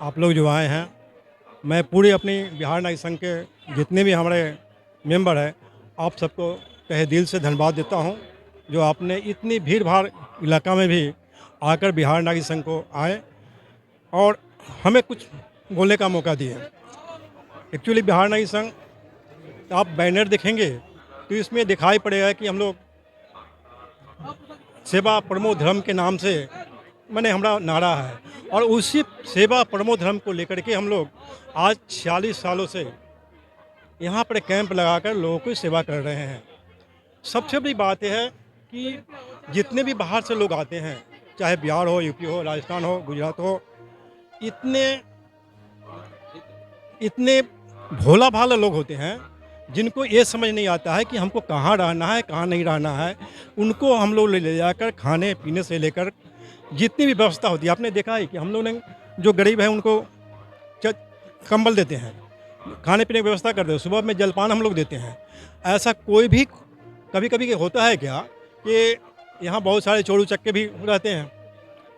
आप लोग जो आए हैं, मैं पूरी अपनी बिहार नागरिक संघ के जितने भी हमारे मेंबर हैं, आप सबको तहे दिल से धन्यवाद देता हूं, जो आपने इतनी भीड़ भाड़ इलाका में भी आकर बिहार नागरिक संघ को आए और हमें कुछ बोलने का मौका दिए। एक्चुअली बिहार नागरिक संघ, आप बैनर देखेंगे तो इसमें दिखाई पड़ेगा कि हम लोग सेवा परमो धर्म के नाम से मैंने हमारा नारा है, और उसी सेवा परमो धर्म को लेकर के हम लोग आज 46 सालों से यहाँ पर कैंप लगाकर लोगों की सेवा कर रहे हैं। सबसे बड़ी बात यह है कि जितने भी बाहर से लोग आते हैं, चाहे बिहार हो, यूपी हो, राजस्थान हो, गुजरात हो, इतने भोला भाला लोग होते हैं जिनको ये समझ नहीं आता है कि हमको कहाँ रहना है, कहाँ नहीं रहना है। उनको हम लोग ले जाकर खाने पीने से लेकर जितनी भी व्यवस्था होती है, आपने देखा है कि हम लोग ने जो गरीब है उनको कंबल देते हैं, खाने पीने की व्यवस्था करते हैं, सुबह में जलपान हम लोग देते हैं। ऐसा कोई भी कभी कभी होता है क्या कि यहाँ बहुत सारे चोरू चक्के भी रहते हैं,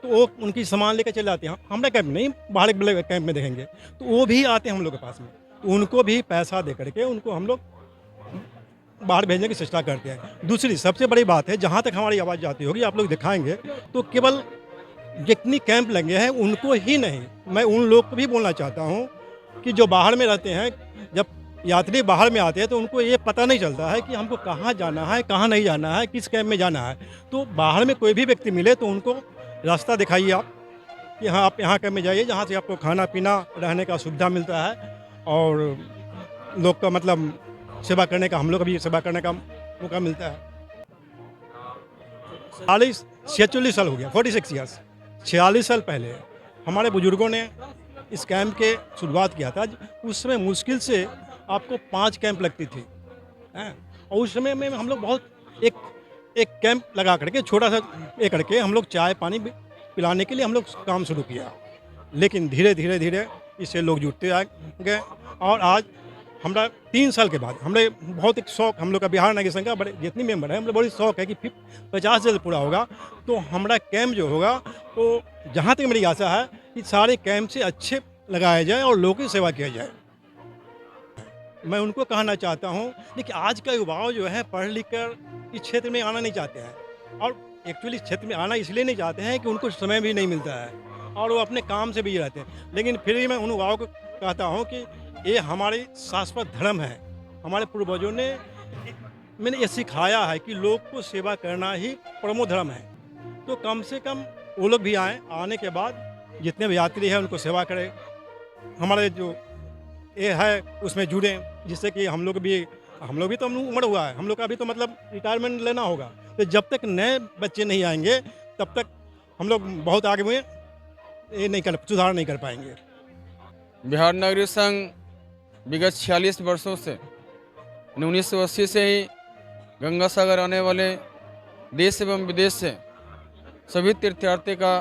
तो वो उनकी सामान लेकर चले आते हैं। हमारे कैंप नहीं, बाहर के कैंप में देखेंगे तो वो भी आते हैं हम लोग के पास में, तो उनको भी पैसा दे करके उनको हम लोग बाहर भेजने की चेष्टा करते हैं। दूसरी सबसे बड़ी बात है, जहाँ तक हमारी आवाज़ जाती होगी आप लोग दिखाएंगे, तो केवल जितनी कैंप लगे हैं उनको ही नहीं, मैं उन लोग को भी बोलना चाहता हूँ कि जो बाहर में रहते हैं, जब यात्री बाहर में आते हैं तो उनको ये पता नहीं चलता है कि हमको कहाँ जाना है, कहाँ नहीं जाना है, किस कैंप में जाना है। तो बाहर में कोई भी व्यक्ति मिले तो उनको रास्ता दिखाइए आप कि हाँ आप यहाँ कैंप में जाइए, जहाँ से आपको खाना पीना रहने का सुविधा मिलता है, और लोग का मतलब सेवा करने का, हम लोग भी सेवा करने का मौका मिलता है। 46 साल हो गया, 46 ईयर्स। 46 साल पहले हमारे बुजुर्गों ने इस कैंप के शुरुआत किया था। उस समय मुश्किल से आपको 5 कैंप लगती थी, और उस समय में हम लोग बहुत एक कैंप लगा करके छोटा सा एक करके हम लोग चाय पानी पिलाने के लिए हम लोग काम शुरू किया। लेकिन धीरे धीरे इससे लोग जुड़ते आ गए, और आज हमारा 3 साल के बाद हमने बहुत एक शौक, हम लोग का बिहार नागरिक संघ का बड़े जितनी मेंबर है, हम लोग बड़ी शौक है कि 50 जल्द पूरा होगा तो हमारा कैंप जो होगा, तो जहाँ तक मेरी आशा है कि सारे कैंप से अच्छे लगाया जाए और लोगों की सेवा किया जाए। मैं उनको कहना चाहता हूँ, देखिए आज का युवा जो है पढ़ लिख कर इस क्षेत्र में आना नहीं चाहते हैं, और एक्चुअली इस क्षेत्र में आना इसलिए नहीं चाहते हैं कि उनको समय भी नहीं मिलता है और वो अपने काम से भी रहते हैं। लेकिन फिर भी मैं उन युवाओं को कहता हूँ कि ये हमारी शाश्वत धर्म है। हमारे पूर्वजों ने मैंने ये सिखाया है कि लोग को सेवा करना ही परमो धर्म है। तो कम से कम वो लोग भी आएँ, आने के बाद जितने भी यात्री हैं उनको सेवा करें, हमारे जो ये है उसमें जुड़ें, जिससे कि हम लोग भी तो उम्र हुआ है, हम लोग का भी तो मतलब रिटायरमेंट लेना होगा। तो जब तक नए बच्चे नहीं आएंगे तब तक हम लोग बहुत आगे में सुधार नहीं कर पाएंगे। बिहार नागरिक संघ विगत 46 वर्षों से 1980 से ही गंगा सागर आने वाले देश एवं विदेश से सभी तीर्थयात्री का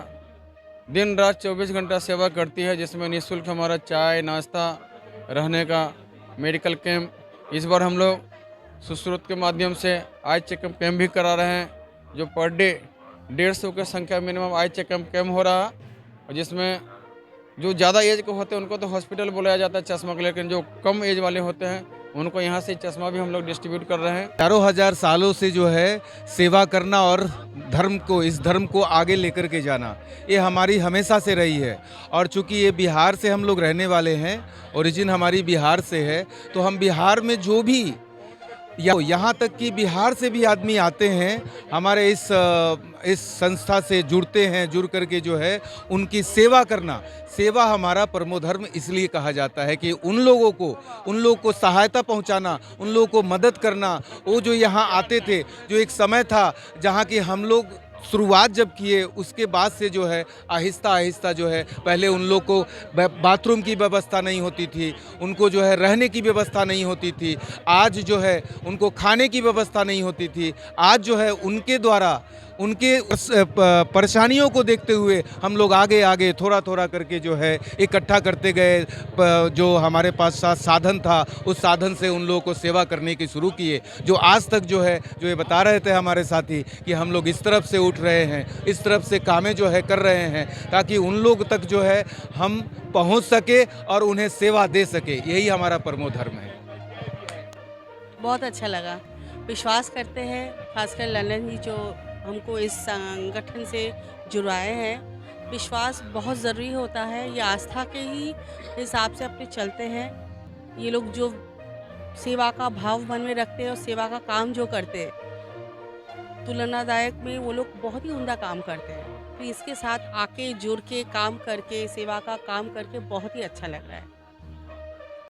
दिन रात 24 घंटा सेवा करती है, जिसमें निःशुल्क हमारा चाय नाश्ता, रहने का, मेडिकल कैंप। इस बार हम लोग सुश्रुत के माध्यम से आई चेकअप कैंप भी करा रहे हैं, जो पर डे 150 की संख्या मिनिमम आई चेकअप कैंप हो रहा है, और जिसमें जो ज़्यादा एज के होते हैं उनको तो हॉस्पिटल बुलाया जाता है चश्मा के, लेकिन जो कम एज वाले होते हैं उनको यहाँ से चश्मा भी हम लोग डिस्ट्रीब्यूट कर रहे हैं। 11,000 सालों से जो है सेवा करना और इस धर्म को आगे लेकर के जाना, ये हमारी हमेशा से रही है। और चूंकि ये बिहार से हम लोग रहने वाले हैं, ओरिजिन हमारी बिहार से है, तो हम बिहार में जो भी यहाँ तक कि बिहार से भी आदमी आते हैं, हमारे इस संस्था से जुड़ते हैं, जुड़ करके जो है उनकी सेवा करना, सेवा हमारा परमो धर्म इसलिए कहा जाता है कि उन लोगों को सहायता पहुंचाना, उन लोगों को मदद करना। वो जो यहाँ आते थे, जो एक समय था जहाँ की हम लोग शुरुआत जब किए, उसके बाद से जो है आहिस्ता आहिस्ता जो है, पहले उन लोग को बाथरूम की व्यवस्था नहीं होती थी, उनको जो है रहने की व्यवस्था नहीं होती थी, आज जो है उनको खाने की व्यवस्था नहीं होती थी, आज जो है उनके द्वारा उनके उस परेशानियों को देखते हुए हम लोग आगे आगे थोड़ा थोड़ा करके जो है इकट्ठा करते गए। जो हमारे पास साधन था उस साधन से उन लोगों को सेवा करने की शुरू किए, जो आज तक जो है, जो ये बता रहे थे हमारे साथी कि हम लोग इस तरफ से उठ रहे हैं, इस तरफ से कामें जो है कर रहे हैं ताकि उन लोग तक जो है हम पहुंच सके और उन्हें सेवा दे सके। यही हमारा परमो धर्म है। बहुत अच्छा लगा। विश्वास करते हैं, खासकर ललन जी जो हमको इस संगठन से जुड़ाए हैं। विश्वास बहुत ज़रूरी होता है, ये आस्था के ही हिसाब से अपने चलते हैं। ये लोग जो सेवा का भाव मन में रखते हैं और सेवा का काम जो करते हैं, तुलनादायक में वो लोग बहुत ही उम्दा काम करते हैं। तो इसके साथ आके जुड़ के काम करके, सेवा का काम करके बहुत ही अच्छा लग रहा है।